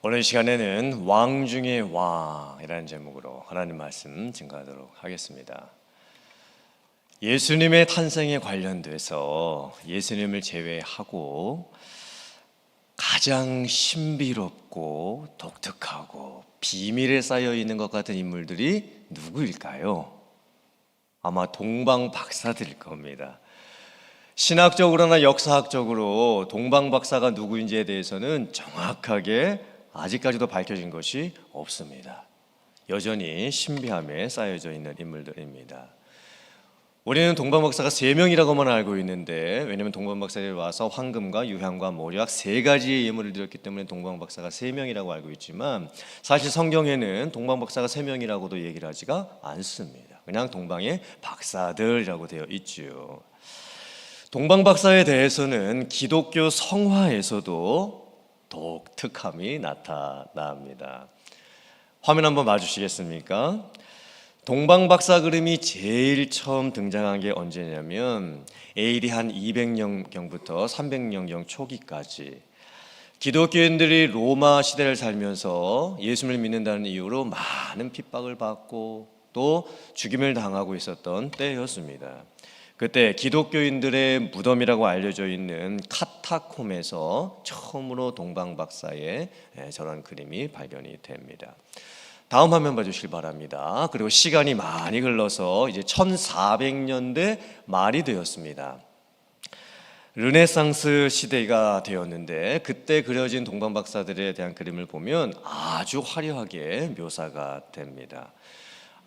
오늘 시간에는 왕 중의 왕이라는 제목으로 하나님 말씀 증거하도록 하겠습니다. 예수님의 탄생에 관련돼서 예수님을 제외하고 가장 신비롭고 독특하고 비밀에 쌓여 있는 것 같은 인물들이 누구일까요? 아마 동방 박사들일 겁니다. 신학적으로나 역사학적으로 동방 박사가 누구인지에 대해서는 정확하게 아직까지도 밝혀진 것이 없습니다. 여전히 신비함에 쌓여져 있는 인물들입니다. 우리는 동방 박사가 3명이라고만 알고 있는데, 왜냐하면 동방 박사들이 와서 황금과 유향과 모략 3가지의 예물을 드렸기 때문에 동방 박사가 3명이라고 알고 있지만, 사실 성경에는 동방 박사가 3명이라고도 얘기를 하지가 않습니다. 그냥 동방의 박사들이라고 되어 있죠. 동방 박사에 대해서는 기독교 성화에서도 독특함이 나타납니다. 화면 한번 봐주시겠습니까? 동방 박사 그림이 제일 처음 등장한 게 언제냐면 AD 한 200년경부터 300년경 초기까지 기독교인들이 로마 시대를 살면서 예수님을 믿는다는 이유로 많은 핍박을 받고 또 죽임을 당하고 있었던 때였습니다. 그때 기독교인들의 무덤이라고 알려져 있는 카타콤에서 처음으로 동방 박사의 저런 그림이 발견이 됩니다. 다음 화면 봐주시기 바랍니다. 그리고 시간이 많이 흘러서 이제 1400년대 말이 되었습니다. 르네상스 시대가 되었는데, 그때 그려진 동방 박사들에 대한 그림을 보면 아주 화려하게 묘사가 됩니다.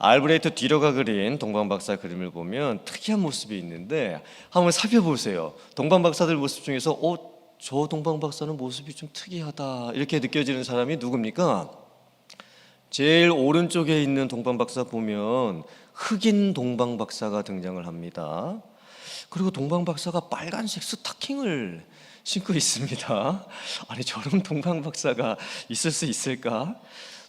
알브레이트 뒤로가 그린 동방 박사 그림을 보면 특이한 모습이 있는데 한번 살펴보세요. 동방 박사들 모습 중에서 저 동방 박사는 모습이 좀 특이하다 이렇게 느껴지는 사람이 누굽니까? 제일 오른쪽에 있는 동방 박사 보면 흑인 동방 박사가 등장을 합니다. 그리고 동방 박사가 빨간색 스타킹을 신고 있습니다. 아니, 저런 동방 박사가 있을 수 있을까?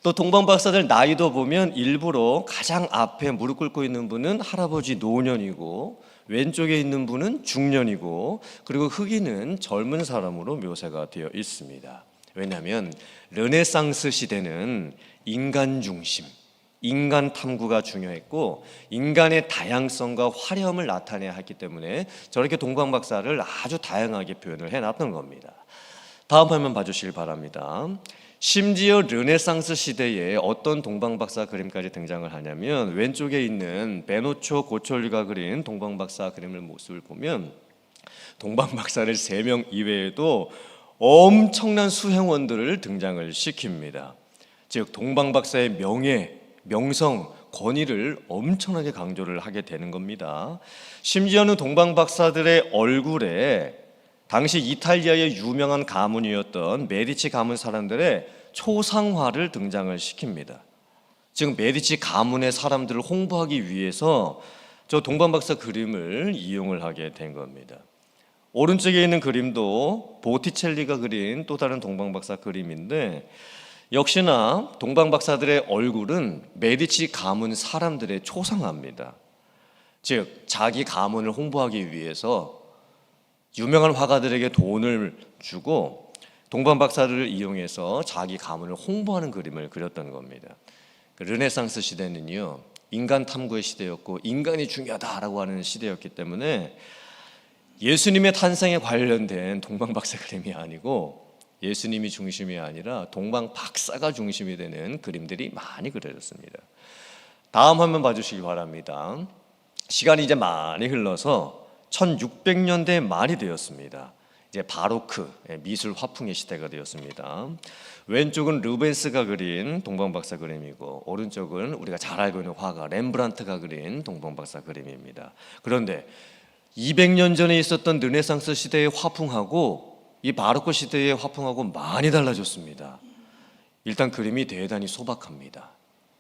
또 동방 박사들 나이도 보면 일부러 가장 앞에 무릎 꿇고 있는 분은 할아버지 노년이고, 왼쪽에 있는 분은 중년이고, 그리고 흑인은 젊은 사람으로 묘사가 되어 있습니다. 왜냐하면 르네상스 시대는 인간 중심, 인간 탐구가 중요했고 인간의 다양성과 화려함을 나타내야 했기 때문에 저렇게 동방 박사를 아주 다양하게 표현을 해놨던 겁니다. 다음 화면 봐주시길 바랍니다. 심지어 르네상스 시대에 어떤 동방 박사 그림까지 등장을 하냐면, 왼쪽에 있는 베노초 고촐리가 그린 동방 박사 그림을 모습을 보면 동방 박사를 3명 이외에도 엄청난 수행원들을 등장을 시킵니다. 즉 동방 박사의 명예, 명성, 권위를 엄청나게 강조를 하게 되는 겁니다. 심지어는 동방 박사들의 얼굴에 당시 이탈리아의 유명한 가문이었던 메디치 가문 사람들의 초상화를 등장을 시킵니다. 지금 메디치 가문의 사람들을 홍보하기 위해서 저 동방 박사 그림을 이용을 하게 된 겁니다. 오른쪽에 있는 그림도 보티첼리가 그린 또 다른 동방 박사 그림인데, 역시나 동방 박사들의 얼굴은 메디치 가문 사람들의 초상화입니다. 즉 자기 가문을 홍보하기 위해서 유명한 화가들에게 돈을 주고 동방 박사들을 이용해서 자기 가문을 홍보하는 그림을 그렸던 겁니다. 르네상스 시대는요, 인간 탐구의 시대였고 인간이 중요하다라고 하는 시대였기 때문에 예수님의 탄생에 관련된 동방 박사 그림이 아니고 예수님이 중심이 아니라 동방 박사가 중심이 되는 그림들이 많이 그려졌습니다. 다음 화면 봐주시기 바랍니다. 시간이 이제 많이 흘러서 1600년대 말이 되었습니다. 이제 바로크 미술 화풍의 시대가 되었습니다. 왼쪽은 르벤스가 그린 동방 박사 그림이고, 오른쪽은 우리가 잘 알고 있는 화가 렘브란트가 그린 동방 박사 그림입니다. 그런데 200년 전에 있었던 르네상스 시대의 화풍하고 이 바로크 시대의 화풍하고 많이 달라졌습니다. 일단 그림이 대단히 소박합니다.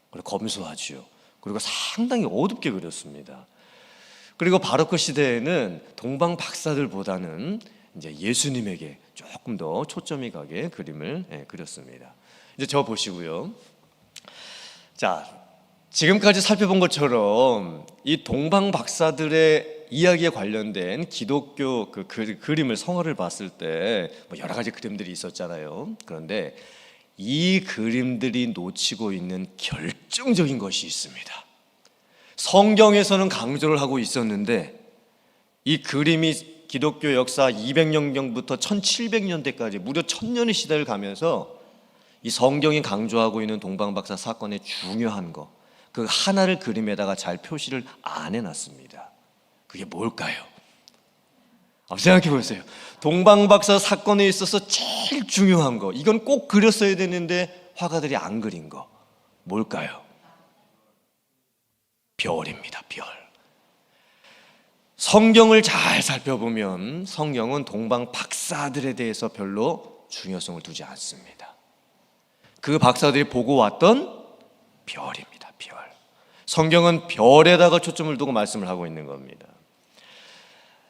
그리고 검소하지요. 그리고 상당히 어둡게 그렸습니다. 그리고 바로크 시대에는 동방 박사들보다는 이제 예수님에게 조금 더 초점이 가게 그림을 그렸습니다. 이제 저 보시고요. 자, 지금까지 살펴본 것처럼 이 동방 박사들의 이야기에 관련된 기독교 그림을 성화를 봤을 때 여러 가지 그림들이 있었잖아요. 그런데 이 그림들이 놓치고 있는 결정적인 것이 있습니다. 성경에서는 강조를 하고 있었는데 이 그림이 기독교 역사 200년경부터 1700년대까지 무려 1000년의 시대를 가면서 이 성경이 강조하고 있는 동방박사 사건의 중요한 거, 그 하나를 그림에다가 잘 표시를 안 해놨습니다. 그게 뭘까요? 생각해 보세요. 동방박사 사건에 있어서 제일 중요한 거, 이건 꼭 그렸어야 되는데 화가들이 안 그린 거 뭘까요? 별입니다. 별. 성경을 잘 살펴보면 성경은 동방 박사들에 대해서 별로 중요성을 두지 않습니다. 그 박사들이 보고 왔던 별입니다. 별. 성경은 별에다가 초점을 두고 말씀을 하고 있는 겁니다.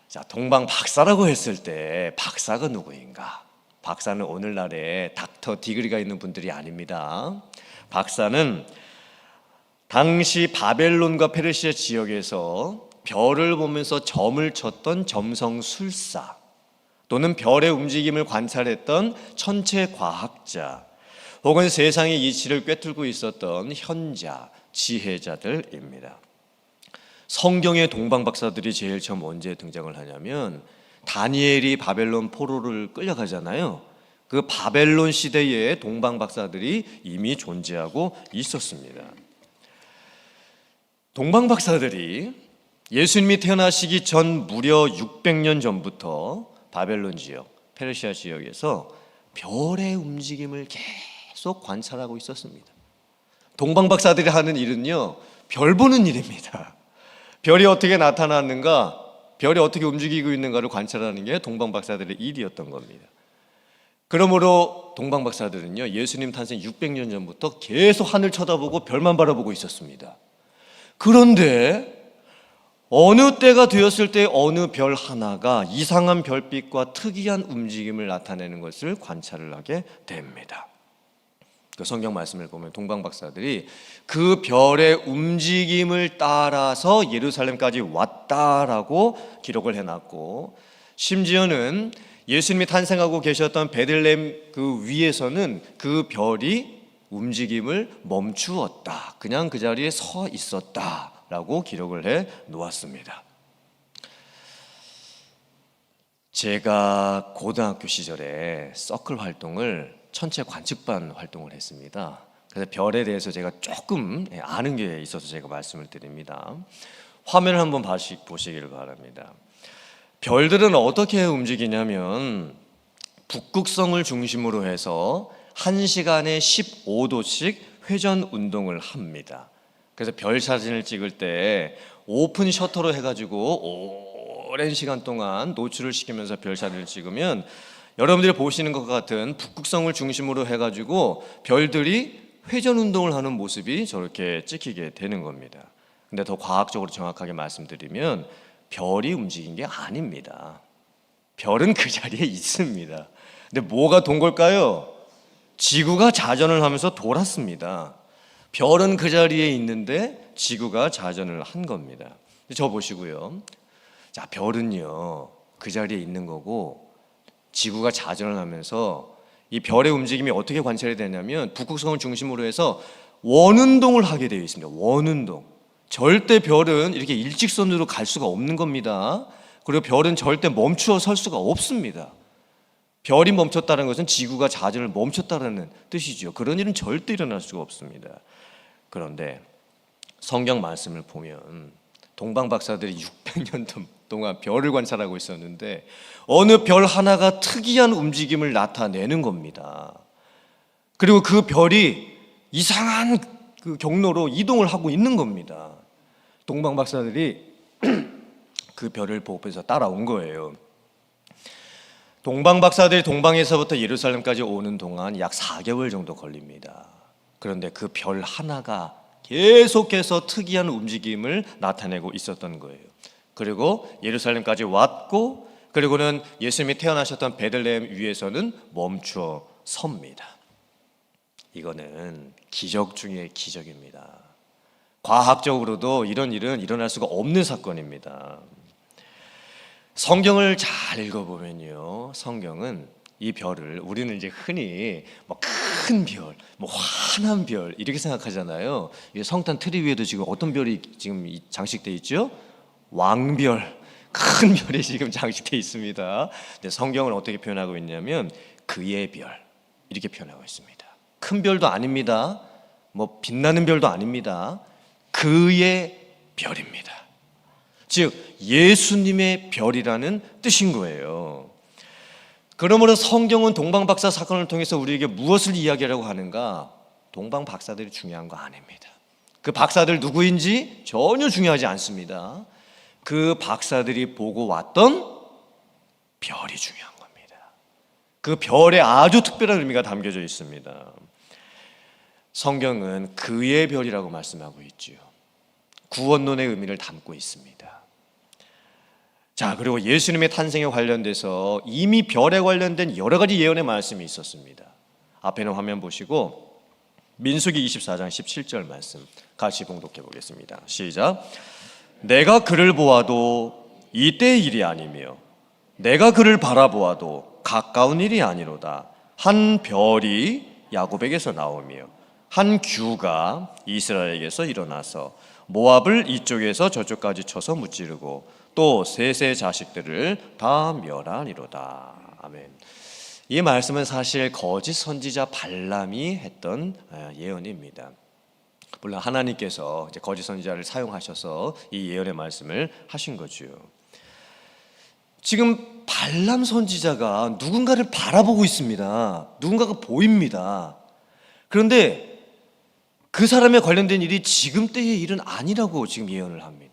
자, 동방 박사라고 했을 때 박사가 누구인가? 박사는 오늘날에 닥터 디그리가 있는 분들이 아닙니다. 박사는 당시 바벨론과 페르시아 지역에서 별을 보면서 점을 쳤던 점성술사, 또는 별의 움직임을 관찰했던 천체과학자, 혹은 세상의 이치를 꿰뚫고 있었던 현자, 지혜자들입니다. 성경의 동방박사들이 제일 처음 언제 등장을 하냐면 다니엘이 바벨론 포로를 끌려가잖아요. 그 바벨론 시대에 동방박사들이 이미 존재하고 있었습니다. 동방박사들이 예수님이 태어나시기 전 무려 600년 전부터 바벨론 지역, 페르시아 지역에서 별의 움직임을 계속 관찰하고 있었습니다. 동방박사들이 하는 일은요, 별 보는 일입니다. 별이 어떻게 나타났는가, 별이 어떻게 움직이고 있는가를 관찰하는 게 동방박사들의 일이었던 겁니다. 그러므로 동방박사들은요, 예수님 탄생 600년 전부터 계속 하늘 쳐다보고 별만 바라보고 있었습니다. 그런데 어느 때가 되었을 때 어느 별 하나가 이상한 별빛과 특이한 움직임을 나타내는 것을 관찰을 하게 됩니다. 그 성경 말씀을 보면 동방박사들이 그 별의 움직임을 따라서 예루살렘까지 왔다라고 기록을 해놨고, 심지어는 예수님이 탄생하고 계셨던 베들레헴 그 위에서는 그 별이 움직임을 멈추었다, 그냥 그 자리에 서 있었다라고 기록을 해 놓았습니다. 제가 고등학교 시절에 서클 활동을, 천체 관측반 활동을 했습니다. 그래서 별에 대해서 제가 조금 아는 게 있어서 제가 말씀을 드립니다. 화면을 한번 보시기를 바랍니다. 별들은 어떻게 움직이냐면 북극성을 중심으로 해서 1시간에 15도씩 회전 운동을 합니다. 그래서 별 사진을 찍을 때 오픈 셔터로 해가지고 오랜 시간 동안 노출을 시키면서 별 사진을 찍으면 여러분들이 보시는 것 같은 북극성을 중심으로 해가지고 별들이 회전 운동을 하는 모습이 저렇게 찍히게 되는 겁니다. 근데 더 과학적으로 정확하게 말씀드리면 별이 움직인 게 아닙니다. 별은 그 자리에 있습니다. 근데 뭐가 돈 걸까요? 지구가 자전을 하면서 돌았습니다. 별은 그 자리에 있는데 지구가 자전을 한 겁니다. 저 보시고요. 자, 별은요, 그 자리에 있는 거고 지구가 자전을 하면서 이 별의 움직임이 어떻게 관찰이 되냐면 북극성을 중심으로 해서 원운동을 하게 되어 있습니다. 원운동. 절대 별은 이렇게 일직선으로 갈 수가 없는 겁니다. 그리고 별은 절대 멈추어 설 수가 없습니다. 별이 멈췄다는 것은 지구가 자전을 멈췄다는 뜻이죠. 그런 일은 절대 일어날 수가 없습니다. 그런데 성경 말씀을 보면 동방박사들이 600년 동안 별을 관찰하고 있었는데 어느 별 하나가 특이한 움직임을 나타내는 겁니다. 그리고 그 별이 이상한 그 경로로 이동을 하고 있는 겁니다. 동방박사들이 그 별을 보고서 따라온 거예요. 동방박사들이 동방에서부터 예루살렘까지 오는 동안 약 4개월 정도 걸립니다. 그런데 그 별 하나가 계속해서 특이한 움직임을 나타내고 있었던 거예요. 그리고 예루살렘까지 왔고, 그리고는 예수님이 태어나셨던 베들레헴 위에서는 멈추어 섭니다. 이거는 기적 중의 기적입니다. 과학적으로도 이런 일은 일어날 수가 없는 사건입니다. 성경을 잘 읽어보면요, 성경은 이 별을 우리는 이제 흔히 큰 별, 뭐 환한 별 이렇게 생각하잖아요. 성탄 트리 위에도 지금 어떤 별이 지금 장식돼 있죠? 왕별, 큰 별이 지금 장식돼 있습니다. 근데 성경은 어떻게 표현하고 있냐면 그의 별 이렇게 표현하고 있습니다. 큰 별도 아닙니다. 뭐 빛나는 별도 아닙니다. 그의 별입니다. 즉 예수님의 별이라는 뜻인 거예요. 그러므로 성경은 동방박사 사건을 통해서 우리에게 무엇을 이야기하려고 하는가? 동방박사들이 중요한 거 아닙니다. 그 박사들 누구인지 전혀 중요하지 않습니다. 그 박사들이 보고 왔던 별이 중요한 겁니다. 그 별에 아주 특별한 의미가 담겨져 있습니다. 성경은 그의 별이라고 말씀하고 있지요. 구원론의 의미를 담고 있습니다. 자, 그리고 예수님의 탄생에 관련돼서 이미 별에 관련된 여러 가지 예언의 말씀이 있었습니다. 앞에 있는 화면 보시고 민수기 24장 17절 말씀 같이 봉독해 보겠습니다. 시작. 내가 그를 보아도 이때의 일이 아니며 내가 그를 바라보아도 가까운 일이 아니로다. 한 별이 야곱에게서 나오며 한 규가 이스라엘에게서 일어나서 모압을 이쪽에서 저쪽까지 쳐서 무찌르고 또 셋의 자식들을 다 멸하리로다. 아멘. 이 말씀은 사실 거짓 선지자 발람이 했던 예언입니다. 물론 하나님께서 이제 거짓 선지자를 사용하셔서 이 예언의 말씀을 하신 거죠. 지금 발람 선지자가 누군가를 바라보고 있습니다. 누군가가 보입니다. 그런데 그 사람에 관련된 일이 지금 때의 일은 아니라고 지금 예언을 합니다.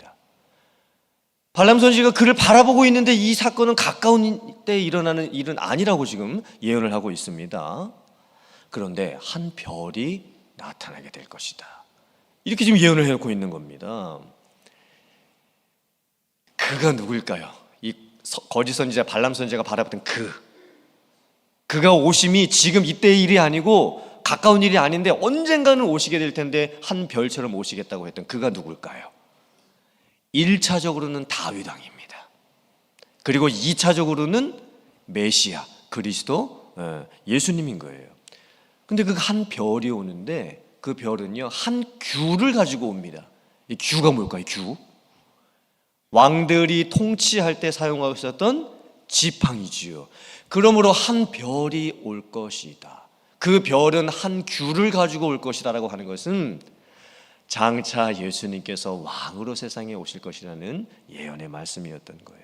발람 선지자가 그를 바라보고 있는데 이 사건은 가까운 때에 일어나는 일은 아니라고 지금 예언을 하고 있습니다. 그런데 한 별이 나타나게 될 것이다. 이렇게 지금 예언을 하고 있는 겁니다. 그가 누굴까요? 이 거짓 선지자 발람 선지자가 바라보던 그가 오심이 지금 이때의 일이 아니고 가까운 일이 아닌데 언젠가는 오시게 될 텐데 한 별처럼 오시겠다고 했던 그가 누굴까요? 1차적으로는 다윗 왕입니다. 그리고 2차적으로는 메시아, 그리스도, 예수님인 거예요. 근데 그 한 별이 오는데 그 별은요 한 규를 가지고 옵니다. 이 규가 뭘까요? 규? 왕들이 통치할 때 사용하고 있었던 지팡이지요. 그러므로 한 별이 올 것이다. 그 별은 한 규를 가지고 올 것이다라고 하는 것은 장차 예수님께서 왕으로 세상에 오실 것이라는 예언의 말씀이었던 거예요.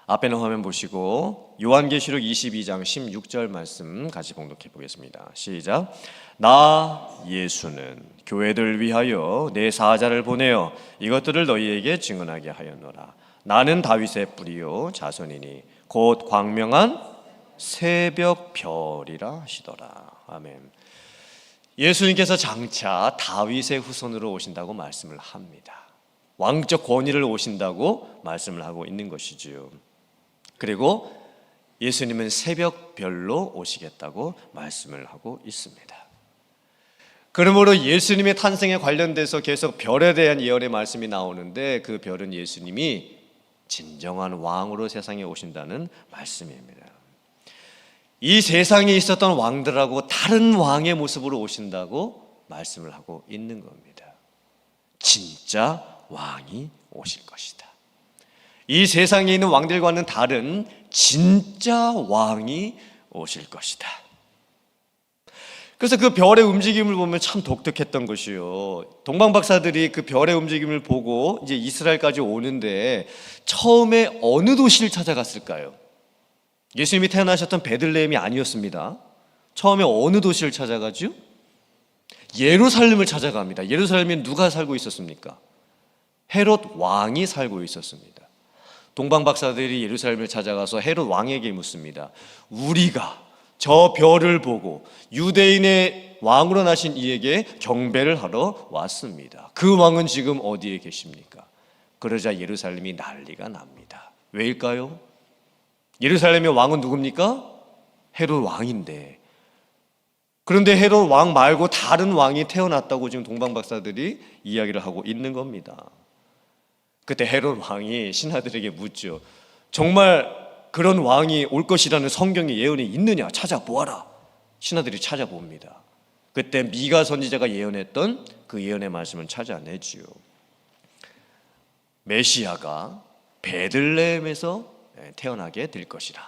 앞에 있는 화면 보시고 요한계시록 22장 16절 말씀 같이 봉독해 보겠습니다. 시작. 나 예수는 교회들을 위하여 내 사자를 보내어 이것들을 너희에게 증언하게 하였노라. 나는 다윗의 뿌리요 자손이니 곧 광명한 새벽 별이라 하시더라. 아멘. 예수님께서 장차 다윗의 후손으로 오신다고 말씀을 합니다. 왕적 권위를 오신다고 말씀을 하고 있는 것이지요. 그리고 예수님은 새벽 별로 오시겠다고 말씀을 하고 있습니다. 그러므로 예수님의 탄생에 관련돼서 계속 별에 대한 예언의 말씀이 나오는데 그 별은 예수님이 진정한 왕으로 세상에 오신다는 말씀입니다. 이 세상에 있었던 왕들하고 다른 왕의 모습으로 오신다고 말씀을 하고 있는 겁니다. 진짜 왕이 오실 것이다. 이 세상에 있는 왕들과는 다른 진짜 왕이 오실 것이다. 그래서 그 별의 움직임을 보면 참 독특했던 것이요. 동방박사들이 그 별의 움직임을 보고 이제 이스라엘까지 오는데 처음에 어느 도시를 찾아갔을까요? 예수님이 태어나셨던 베들레헴이 아니었습니다. 처음에 어느 도시를 찾아가죠? 예루살렘을 찾아갑니다. 예루살렘에 누가 살고 있었습니까? 헤롯 왕이 살고 있었습니다. 동방박사들이 예루살렘을 찾아가서 헤롯 왕에게 묻습니다. 우리가 저 별을 보고 유대인의 왕으로 나신 이에게 경배를 하러 왔습니다. 그 왕은 지금 어디에 계십니까? 그러자 예루살렘이 난리가 납니다. 왜일까요? 예루살렘의 왕은 누굽니까? 헤롯 왕인데, 그런데 헤롯 왕 말고 다른 왕이 태어났다고 지금 동방박사들이 이야기를 하고 있는 겁니다. 그때 헤롯 왕이 신하들에게 묻죠. 정말 그런 왕이 올 것이라는 성경의 예언이 있느냐 찾아보아라. 신하들이 찾아봅니다. 그때 미가 선지자가 예언했던 그 예언의 말씀을 찾아내지요. 메시아가 베들레헴에서 태어나게 될 것이라,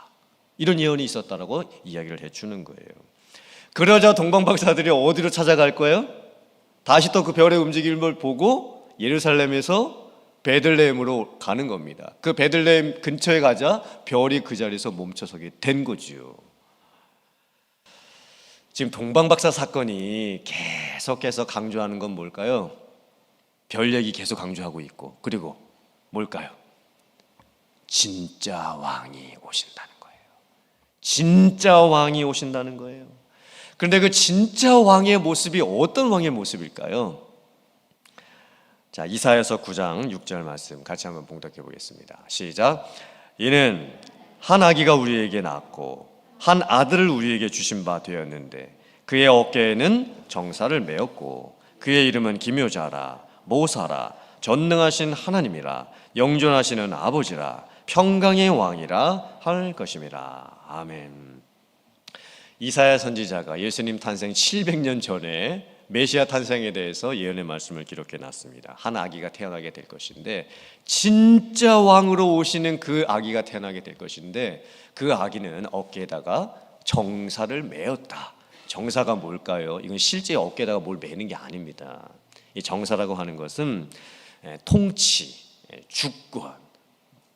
이런 예언이 있었다라고 이야기를 해주는 거예요. 그러자 동방박사들이 어디로 찾아갈 거예요? 다시 또 그 별의 움직임을 보고 예루살렘에서 베들레헴으로 가는 겁니다. 그 베들레헴 근처에 가자 별이 그 자리에서 멈춰서게 된 거지요. 지금 동방박사 사건이 계속해서 강조하는 건 뭘까요? 별 얘기 계속 강조하고 있고, 그리고 뭘까요? 진짜 왕이 오신다는 거예요. 진짜 왕이 오신다는 거예요. 그런데 그 진짜 왕의 모습이 어떤 왕의 모습일까요? 자, 이사야서 9장 6절 말씀 같이 한번 봉독해 보겠습니다. 시작. 이는 한 아기가 우리에게 낳았고 한 아들을 우리에게 주신 바 되었는데 그의 어깨에는 정사를 메었고 그의 이름은 기묘자라, 모사라, 전능하신 하나님이라, 영존하시는 아버지라, 평강의 왕이라 할 것임이라. 아멘. 이사야 선지자가 예수님 탄생 700년 전에 메시아 탄생에 대해서 예언의 말씀을 기록해 놨습니다. 한 아기가 태어나게 될 것인데, 진짜 왕으로 오시는 그 아기가 태어나게 될 것인데, 그 아기는 어깨에다가 정사를 메었다. 정사가 뭘까요? 이건 실제 어깨에다가 뭘 메는 게 아닙니다. 이 정사라고 하는 것은 통치, 주권,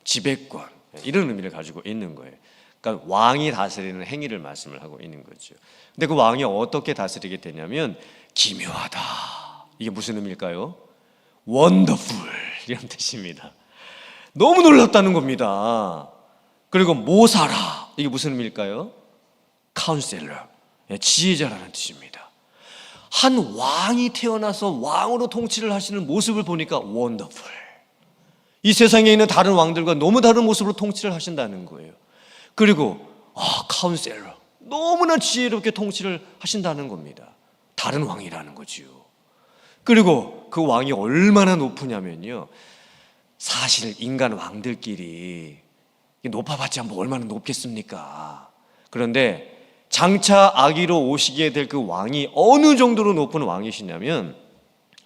지배권, 이런 의미를 가지고 있는 거예요. 그러니까 왕이 다스리는 행위를 말씀을 하고 있는 거죠. 근데 그 왕이 어떻게 다스리게 되냐면 기묘하다. 이게 무슨 의미일까요? 원더풀, 이런 뜻입니다. 너무 놀랍다는 겁니다. 그리고 모사라, 이게 무슨 의미일까요? 카운셀러, 지혜자라는 뜻입니다. 한 왕이 태어나서 왕으로 통치를 하시는 모습을 보니까 원더풀, 이 세상에 있는 다른 왕들과 너무 다른 모습으로 통치를 하신다는 거예요. 그리고 카운셀러, 너무나 지혜롭게 통치를 하신다는 겁니다. 다른 왕이라는 거지요. 그리고 그 왕이 얼마나 높으냐면요, 사실 인간 왕들끼리 높아봤자 뭐 얼마나 높겠습니까? 그런데 장차 아기로 오시게 될 그 왕이 어느 정도로 높은 왕이시냐면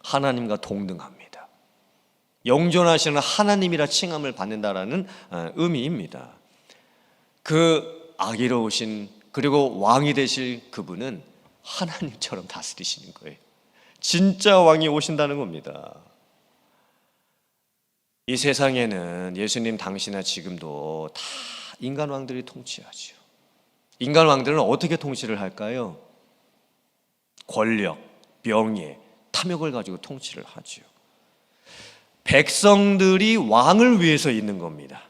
하나님과 동등합니다. 영존하시는 하나님이라 칭함을 받는다라는 의미입니다. 그 아기로 오신, 그리고 왕이 되실 그분은 하나님처럼 다스리시는 거예요. 진짜 왕이 오신다는 겁니다. 이 세상에는 예수님 당시나 지금도 다 인간 왕들이 통치하죠. 인간 왕들은 어떻게 통치를 할까요? 권력, 명예, 탐욕을 가지고 통치를 하죠. 백성들이 왕을 위해서 있는 겁니다.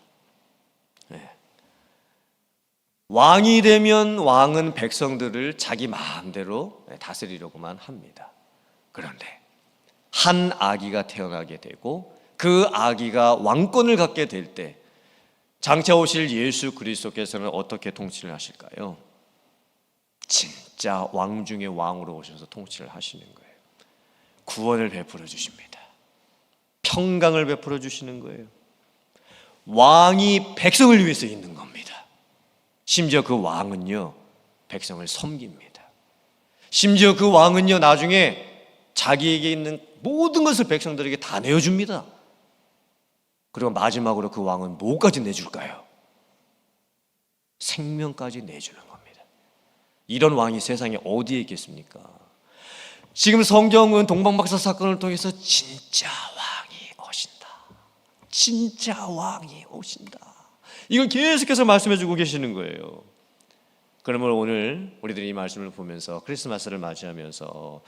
왕이 되면 왕은 백성들을 자기 마음대로 다스리려고만 합니다. 그런데 한 아기가 태어나게 되고 그 아기가 왕권을 갖게 될 때 장차 오실 예수 그리스도께서는 어떻게 통치를 하실까요? 진짜 왕 중의 왕으로 오셔서 통치를 하시는 거예요. 구원을 베풀어 주십니다. 평강을 베풀어 주시는 거예요. 왕이 백성을 위해서 있는 겁니다. 심지어 그 왕은요, 백성을 섬깁니다. 심지어 그 왕은요, 나중에 자기에게 있는 모든 것을 백성들에게 다 내어줍니다. 그리고 마지막으로 그 왕은 뭐까지 내줄까요? 생명까지 내주는 겁니다. 이런 왕이 세상에 어디에 있겠습니까? 지금 성경은 동방박사 사건을 통해서 진짜 왕이 오신다, 진짜 왕이 오신다, 이걸 계속해서 말씀해주고 계시는 거예요. 그러면 오늘 우리들이 이 말씀을 보면서, 크리스마스를 맞이하면서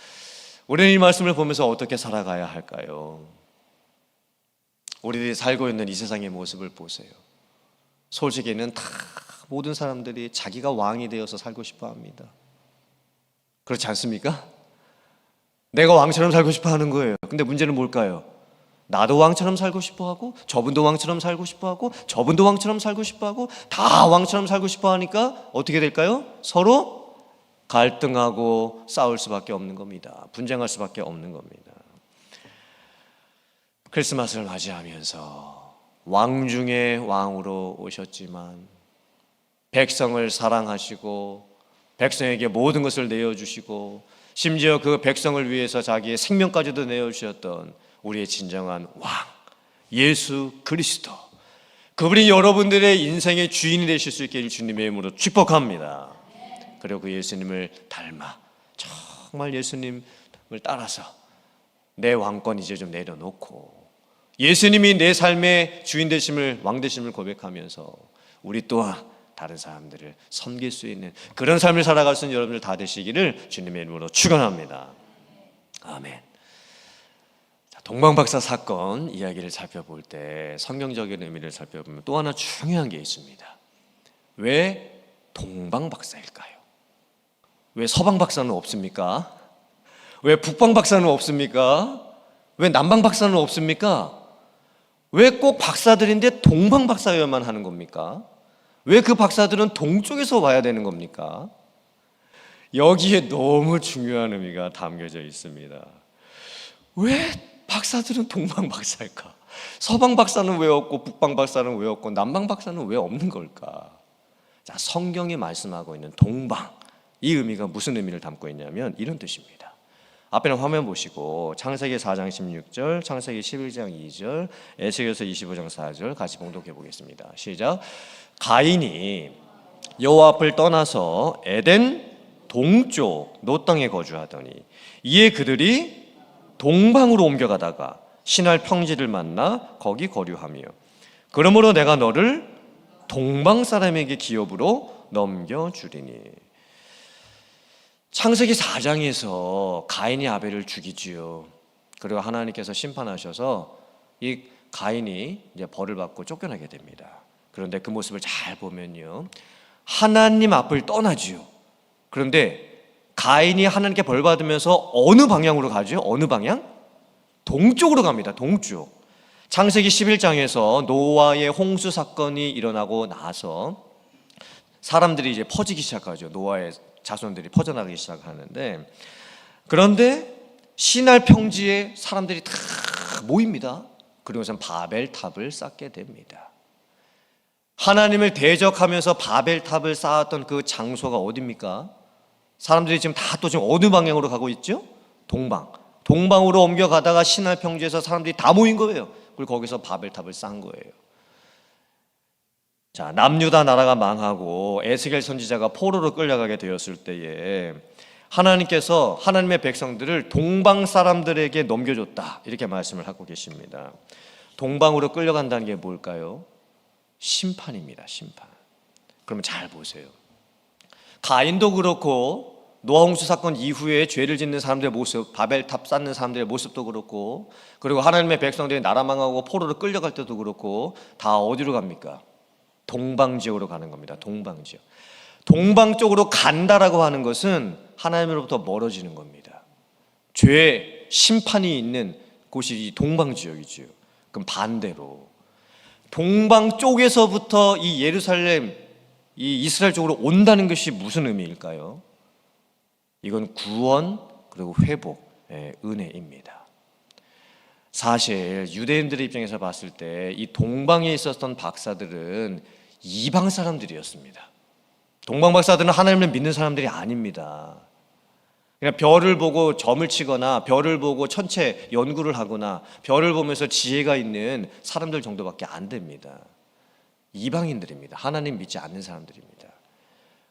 우리는 이 말씀을 보면서 어떻게 살아가야 할까요? 우리들이 살고 있는 이 세상의 모습을 보세요. 솔직히는 다 모든 사람들이 자기가 왕이 되어서 살고 싶어 합니다. 그렇지 않습니까? 내가 왕처럼 살고 싶어 하는 거예요. 근데 문제는 뭘까요? 나도 왕처럼 살고 싶어 하고, 저분도 왕처럼 살고 싶어 하고, 저분도 왕처럼 살고 싶어 하고, 다 왕처럼 살고 싶어 하니까 어떻게 될까요? 서로 갈등하고 싸울 수밖에 없는 겁니다. 분쟁할 수밖에 없는 겁니다. 크리스마스를 맞이하면서 왕 중에 왕으로 오셨지만 백성을 사랑하시고 백성에게 모든 것을 내어주시고 심지어 그 백성을 위해서 자기의 생명까지도 내어주셨던 우리의 진정한 왕 예수 그리스도, 그분이 여러분들의 인생의 주인이 되실 수 있게 주님의 이름으로 축복합니다. 그리고 그 예수님을 닮아 정말 예수님을 따라서 내 왕권 이제 좀 내려놓고 예수님이 내 삶의 주인 되심을, 왕 되심을 고백하면서 우리 또한 다른 사람들을 섬길 수 있는 그런 삶을 살아갈 수 있는 여러분들 다 되시기를 주님의 이름으로 축원합니다. 아멘. 동방박사 사건 이야기를 살펴볼 때 성경적인 의미를 살펴보면 또 하나 중요한 게 있습니다. 왜 동방박사일까요? 왜 서방박사는 없습니까? 왜 북방박사는 없습니까? 왜 남방박사는 없습니까? 왜 꼭 박사들인데 동방박사여야만 하는 겁니까? 왜 그 박사들은 동쪽에서 와야 되는 겁니까? 여기에 너무 중요한 의미가 담겨져 있습니다. 왜 박사들은 동방박사일까? 서방박사는 왜 없고 북방박사는 왜 없고 남방박사는 왜 없는 걸까? 자, 성경이 말씀하고 있는 동방, 이 의미가 무슨 의미를 담고 있냐면 이런 뜻입니다. 앞에는 화면 보시고 창세기 4장 16절, 창세기 11장 2절, 에스겔서 25장 4절 같이 봉독해 보겠습니다. 시작. 가인이 여호와 앞을 떠나서 에덴 동쪽 노 땅에 거주하더니 이에 그들이 동방으로 옮겨가다가 신할 평지를 만나 거기 거류하며 그러므로 내가 너를 동방 사람에게 기업으로 넘겨주리니. 창세기 4장에서 가인이 아벨을 죽이지요. 그리고 하나님께서 심판하셔서 이 가인이 이제 벌을 받고 쫓겨나게 됩니다. 그런데 그 모습을 잘 보면요, 하나님 앞을 떠나지요. 그런데 가인이 하나님께 벌 받으면서 어느 방향으로 가죠? 어느 방향? 동쪽으로 갑니다. 동쪽. 창세기 11장에서 노아의 홍수 사건이 일어나고 나서 사람들이 이제 퍼지기 시작하죠. 노아의 자손들이 퍼져나가기 시작하는데, 그런데 시날 평지에 사람들이 다 모입니다. 그리고선 바벨탑을 쌓게 됩니다. 하나님을 대적하면서 바벨탑을 쌓았던 그 장소가 어디입니까? 사람들이 지금 다 또 지금 어느 방향으로 가고 있죠? 동방. 동방으로 옮겨가다가 시날 평지에서 사람들이 다 모인 거예요. 그리고 거기서 바벨탑을 쌓은 거예요. 자, 남유다 나라가 망하고 에스겔 선지자가 포로로 끌려가게 되었을 때에 하나님께서 하나님의 백성들을 동방 사람들에게 넘겨줬다, 이렇게 말씀을 하고 계십니다. 동방으로 끌려간다는 게 뭘까요? 심판입니다. 심판. 그러면 잘 보세요. 가인도 그렇고 노아 홍수 사건 이후에 죄를 짓는 사람들의 모습, 바벨탑 쌓는 사람들의 모습도 그렇고, 그리고 하나님의 백성들이 나라 망하고 포로로 끌려갈 때도 그렇고 다 어디로 갑니까? 동방 지역으로 가는 겁니다. 동방 지역. 동방 쪽으로 간다라고 하는 것은 하나님으로부터 멀어지는 겁니다. 죄, 심판이 있는 곳이 동방 지역이죠. 그럼 반대로 동방 쪽에서부터 이 예루살렘, 이 이스라엘 쪽으로 온다는 것이 무슨 의미일까요? 이건 구원 그리고 회복의 은혜입니다. 사실 유대인들의 입장에서 봤을 때 이 동방에 있었던 박사들은 이방 사람들이었습니다. 동방 박사들은 하나님을 믿는 사람들이 아닙니다. 그냥 별을 보고 점을 치거나 별을 보고 천체 연구를 하거나 별을 보면서 지혜가 있는 사람들 정도밖에 안 됩니다. 이방인들입니다. 하나님 믿지 않는 사람들입니다.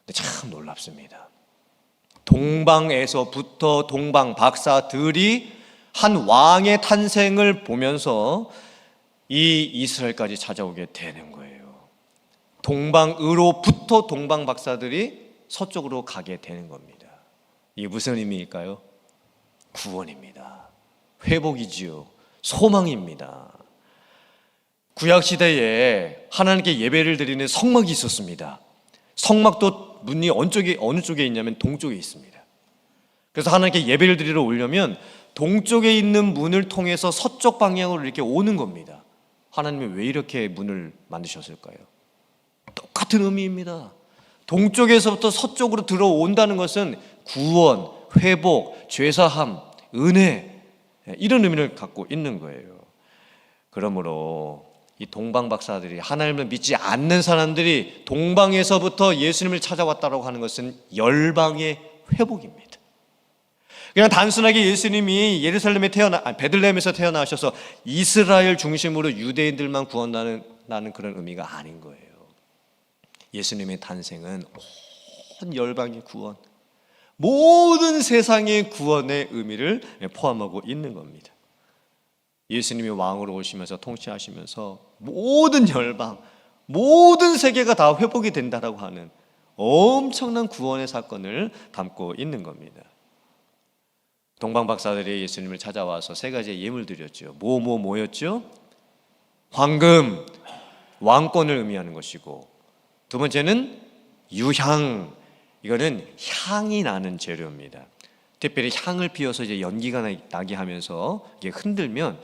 근데 참 놀랍습니다. 동방에서부터 동방 박사들이 한 왕의 탄생을 보면서 이 이스라엘까지 찾아오게 되는 거예요. 동방으로부터 동방 박사들이 서쪽으로 가게 되는 겁니다. 이게 무슨 의미일까요? 구원입니다. 회복이지요. 소망입니다. 구약시대에 하나님께 예배를 드리는 성막이 있었습니다. 성막도 문이 어느 쪽에 있냐면 동쪽에 있습니다. 그래서 하나님께 예배를 드리러 오려면 동쪽에 있는 문을 통해서 서쪽 방향으로 이렇게 오는 겁니다. 하나님이 왜 이렇게 문을 만드셨을까요? 똑같은 의미입니다. 동쪽에서부터 서쪽으로 들어온다는 것은 구원, 회복, 죄사함, 은혜, 이런 의미를 갖고 있는 거예요. 그러므로 이 동방 박사들이, 하나님을 믿지 않는 사람들이 동방에서부터 예수님을 찾아왔다고 하는 것은 열방의 회복입니다. 그냥 단순하게 예수님이 베들레헴에서 태어나셔서 이스라엘 중심으로 유대인들만 구원하는 그런 의미가 아닌 거예요. 예수님의 탄생은 온 열방의 구원, 모든 세상의 구원의 의미를 포함하고 있는 겁니다. 예수님이 왕으로 오시면서 통치하시면서 모든 열방, 모든 세계가 다 회복이 된다라고 하는 엄청난 구원의 사건을 담고 있는 겁니다. 동방 박사들이 예수님을 찾아와서 세 가지의 예물 드렸죠. 뭐였죠? 황금, 왕권을 의미하는 것이고, 두 번째는 유향, 이거는 향이 나는 재료입니다. 특별히 향을 피워서 이제 연기가 나게 하면서 이게 흔들면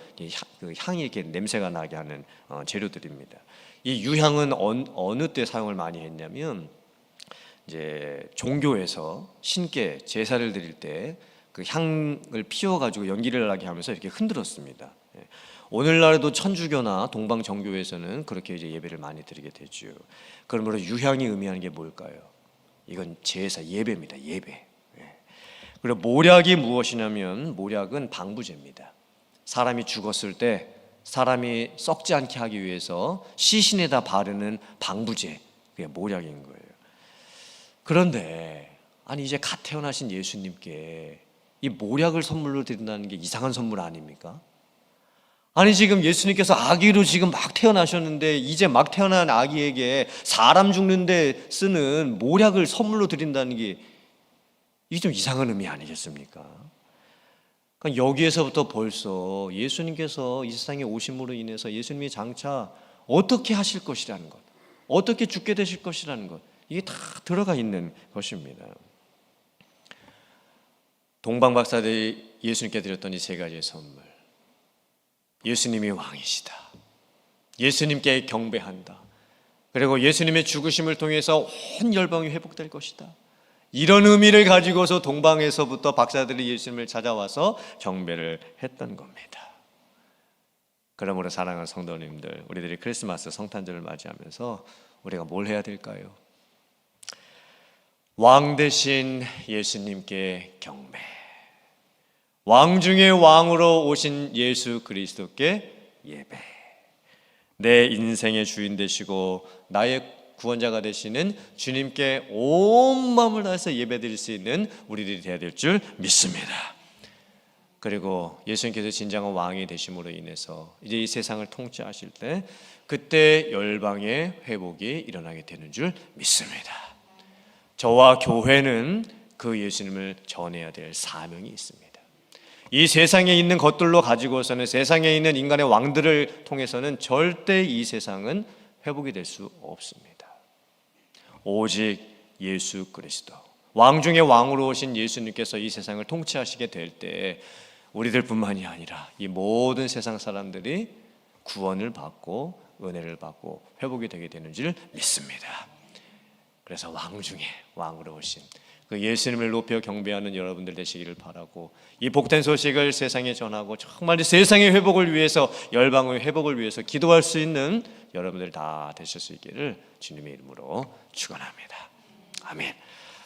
그 향이 이렇게 냄새가 나게 하는 재료들입니다. 이 유향은 어느 때 사용을 많이 했냐면, 이제 종교에서 신께 제사를 드릴 때 그 향을 피워가지고 연기를 나게 하면서 이렇게 흔들었습니다. 오늘날에도 천주교나 동방 정교에서는 그렇게 이제 예배를 많이 드리게 되죠. 그러므로 유향이 의미하는 게 뭘까요? 이건 제사, 예배입니다. 예배. 그리고 모략이 무엇이냐면, 모략은 방부제입니다. 사람이 죽었을 때 사람이 썩지 않게 하기 위해서 시신에다 바르는 방부제, 그게 모략인 거예요. 그런데 아니 이제 갓 태어나신 예수님께 이 모략을 선물로 드린다는 게 이상한 선물 아닙니까? 아니 지금 예수님께서 아기로 지금 막 태어나셨는데 이제 막 태어난 아기에게 사람 죽는데 쓰는 모략을 선물로 드린다는 게 이게 좀 이상한 의미 아니겠습니까? 그러니까 여기에서부터 벌써 예수님께서 이 세상에 오심으로 인해서 예수님이 장차 어떻게 하실 것이라는 것, 어떻게 죽게 되실 것이라는 것, 이게 다 들어가 있는 것입니다. 동방 박사들이 예수님께 드렸던 이 세 가지의 선물, 예수님이 왕이시다, 예수님께 경배한다, 그리고 예수님의 죽으심을 통해서 온 열방이 회복될 것이다, 이런 의미를 가지고서 동방에서부터 박사들이 예수님을 찾아와서 경배를 했던 겁니다. 그러므로 사랑하는 성도님들, 우리들이 크리스마스 성탄절을 맞이하면서 우리가 뭘 해야 될까요? 왕 되신 예수님께 경배, 왕 중의 왕으로 오신 예수 그리스도께 예배, 내 인생의 주인 되시고 나의 구원자가 되시는 주님께 온 마음을 다해서 예배드릴 수 있는 우리들이 되어야 될 줄 믿습니다. 그리고 예수님께서 진정한 왕이 되심으로 인해서 이제 이 세상을 통치하실 때 그때 열방의 회복이 일어나게 되는 줄 믿습니다. 저와 교회는 그 예수님을 전해야 될 사명이 있습니다. 이 세상에 있는 것들로 가지고서는, 세상에 있는 인간의 왕들을 통해서는 절대 이 세상은 회복이 될 수 없습니다. 오직 예수 그리스도, 왕 중의 왕으로 오신 예수님께서 이 세상을 통치하시게 될 때 우리들뿐만이 아니라 이 모든 세상 사람들이 구원을 받고 은혜를 받고 회복이 되게 되는 줄 믿습니다. 그래서 왕 중에 왕으로 오신 그 예수님을 높여 경배하는 여러분들 되시기를 바라고, 이 복된 소식을 세상에 전하고 정말 세상의 회복을 위해서, 열방의 회복을 위해서 기도할 수 있는 여러분들 다 되실 수 있기를 주님의 이름으로 축원합니다. 아멘.